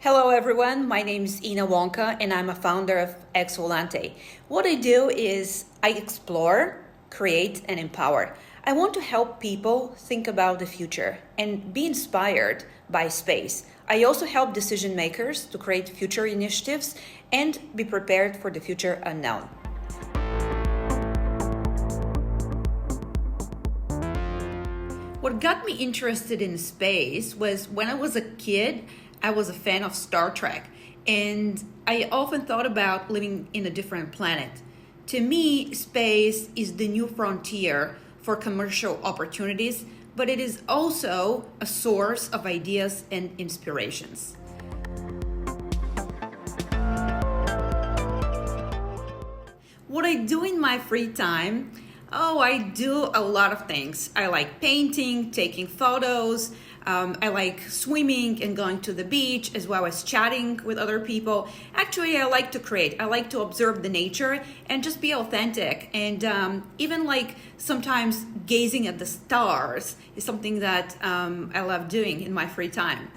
Hello everyone, my name is Ina Wanca and I'm a founder of x-Volante. What I do is I explore, create and empower. I want to help people think about the future and be inspired by space. I also help decision makers to create future initiatives and be prepared for the future unknown. What got me interested in space was when I was a kid, I was a fan of Star Trek, and I often thought about living in a different planet. To me, space is the new frontier for commercial opportunities, but it is also a source of ideas and inspirations. What I do in my free time? Oh, I do a lot of things. I like painting, taking photos. I like swimming and going to the beach, as well as chatting with other people. Actually, I like to create. I like to observe the nature and just be authentic. And even like sometimes gazing at the stars is something that I love doing in my free time.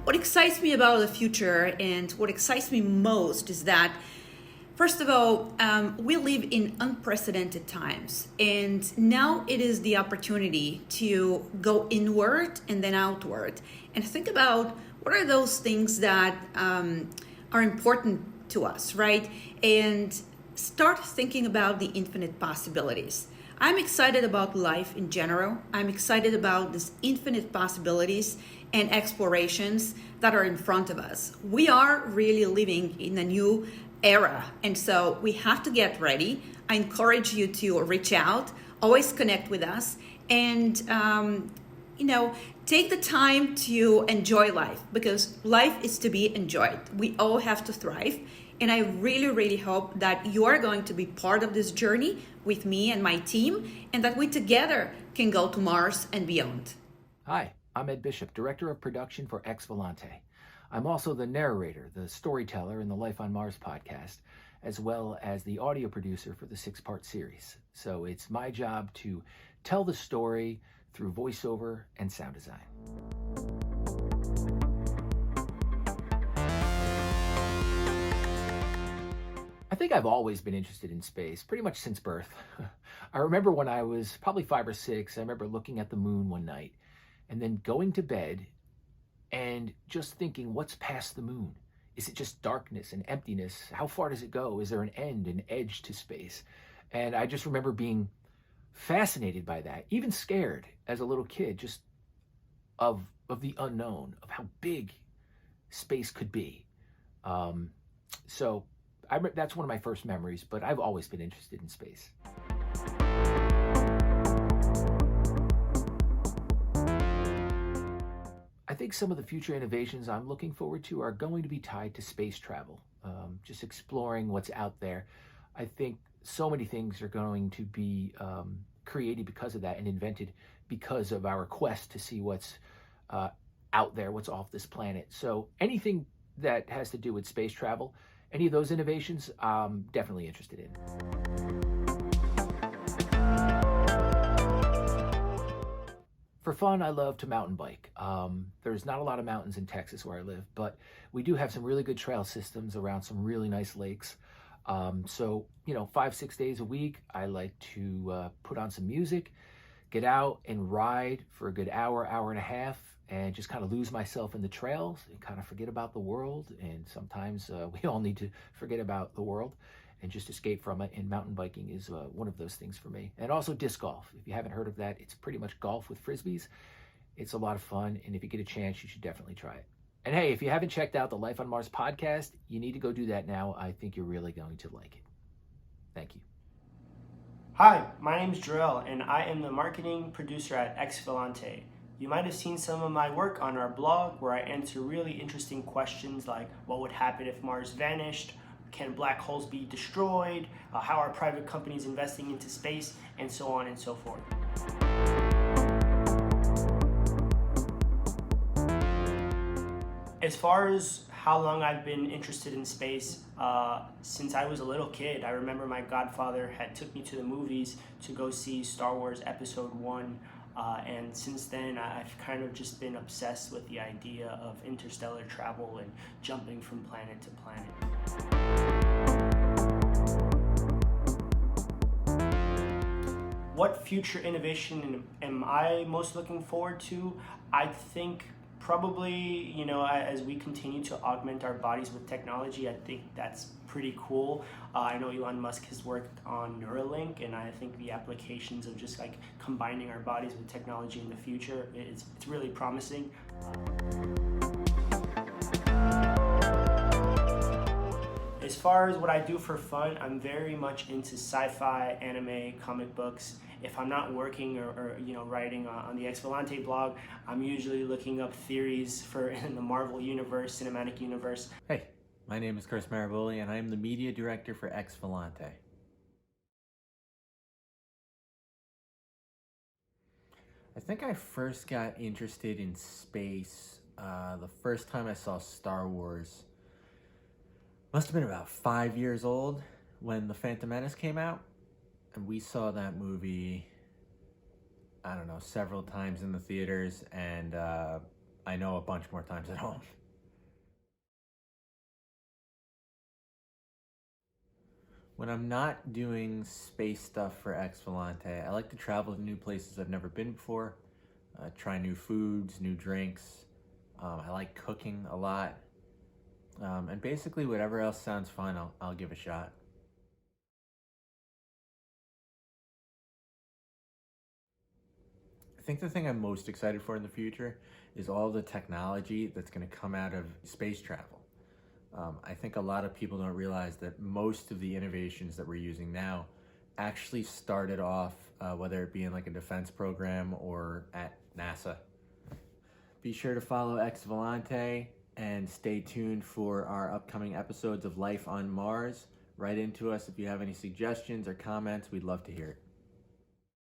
What excites me about the future and what excites me most is that, first of all, we live in unprecedented times, and now it is the opportunity to go inward and then outward and think about what are those things that are important to us, right? And start thinking about the infinite possibilities. I'm excited about life in general. I'm excited about these infinite possibilities and explorations that are in front of us. We are really living in a new era, and so we have to get ready. I encourage you to reach out, always connect with us, and take the time to enjoy life, because life is to be enjoyed. We all have to thrive. And I really, really hope that you are going to be part of this journey with me and my team, and that we together can go to Mars and beyond. Hi, I'm Ed Bishop, Director of Production for x-Volante. I'm also the narrator, the storyteller in the Life on Mars podcast, as well as the audio producer for the 6-part series. So it's my job to tell the story through voiceover and sound design. I think I've always been interested in space, pretty much since birth. I remember when I was probably 5 or 6, I remember looking at the moon one night and then going to bed and just thinking, what's past the moon? Is it just darkness and emptiness? How far does it go? Is there an end, an edge to space? And I just remember being fascinated by that, even scared as a little kid, just of the unknown, of how big space could be. That's one of my first memories, but I've always been interested in space. I think some of the future innovations I'm looking forward to are going to be tied to space travel, just exploring what's out there. I think so many things are going to be created because of that and invented because of our quest to see what's out there, what's off this planet. So anything that has to do with space travel, any of those innovations, I'm definitely interested in. For fun, I love to mountain bike. There's not a lot of mountains in Texas where I live, but we do have some really good trail systems around some really nice lakes. 5-6 days a week, I like to put on some music, get out and ride for a good hour, hour and a half, and just kind of lose myself in the trails and kind of forget about the world. And sometimes we all need to forget about the world and just escape from it. And mountain biking is one of those things for me. And also disc golf. If you haven't heard of that, it's pretty much golf with frisbees. It's a lot of fun. And if you get a chance, you should definitely try it. And hey, if you haven't checked out the Life on Mars podcast, you need to go do that now. I think you're really going to like it. Thank you. Hi, my name is Jarrell, and I am the marketing producer at x-Volante. You might have seen some of my work on our blog where I answer really interesting questions like what would happen if Mars vanished, can black holes be destroyed, how are private companies investing into space, and so on and so forth. As far as how long I've been interested in space, since I was a little kid, I remember my godfather had took me to the movies to go see Star Wars Episode 1. And since then, I've kind of just been obsessed with the idea of interstellar travel and jumping from planet to planet. What future innovation am I most looking forward to? I think probably, as we continue to augment our bodies with technology, I think that's pretty cool. I know Elon Musk has worked on Neuralink, and I think the applications of just like combining our bodies with technology in the future, it's really promising. As far as what I do for fun, I'm very much into sci-fi, anime, comic books. If I'm not working or writing on the x-Volante blog, I'm usually looking up theories for in the Marvel universe, cinematic universe. Hey, my name is Maraboli, and I am the media director for x-Volante. I think I first got interested in space the first time I saw Star Wars. Must have been about 5 years old when The Phantom Menace came out, and we saw that movie, I don't know, several times in the theaters, and I know a bunch more times at home. When I'm not doing space stuff for x-Volante, I like to travel to new places I've never been before, try new foods, new drinks. I like cooking a lot. And basically whatever else sounds fun, I'll give a shot. I think the thing I'm most excited for in the future is all the technology that's going to come out of space travel. I think a lot of people don't realize that most of the innovations that we're using now actually started off, whether it be in like a defense program or at NASA. Be sure to follow x-Volante and stay tuned for our upcoming episodes of Life on Mars. Write into us if you have any suggestions or comments. We'd love to hear it.